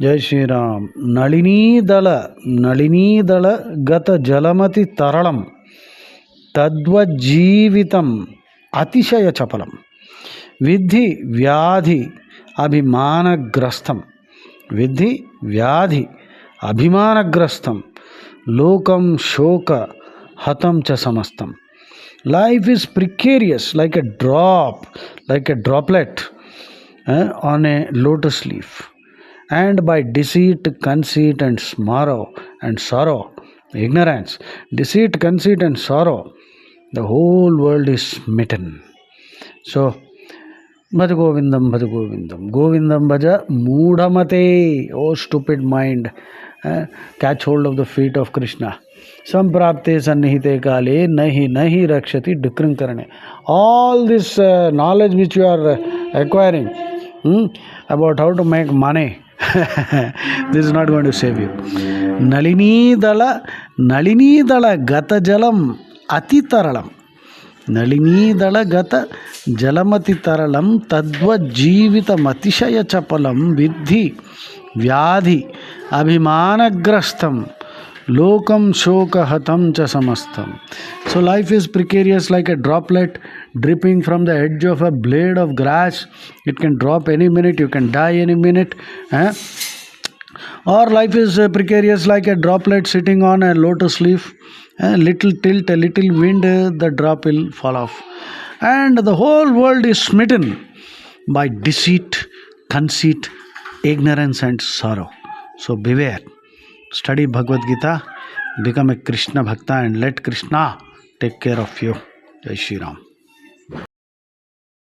जय श्री राम. नलिनीदल गत जलमति तरलम तद्वज्जीवितम अतिशय चपलम विद्धि व्याधि अभिमानग्रस्तं लोकम शोक हतं च समस्तं. Life is precarious like a droplet on a lotus leaf, and by deceit, conceit, and sorrow, ignorance, deceit, conceit, and sorrow, the whole world is smitten. So, bhaj govindam, govindam bhaja moodhamate. Oh stupid mind, catch hold of the feet of Krishna. Samprapte sannihite kale nahi rakshati dukrankarane. All this knowledge which you are acquiring about how to make money, this is not going to save you. Nalinidala gata jalam ati taralam. Nalinidala gata jalamati taralam tadva jivita matishaya chapalam vidhi vyadhi abhimanagrastam lokam shoka hatam cha samastam. So life is precarious like a droplet dripping from the edge of a blade of grass. It can drop any minute, you can die any minute. Or life is precarious like a droplet sitting on a lotus leaf. A little tilt, a little wind, the drop will fall off. And the whole world is smitten by deceit, conceit, ignorance, and sorrow. So beware. Study Bhagavad Gita, become a Krishna Bhakta, and let Krishna take care of you. Jai Shri Ram.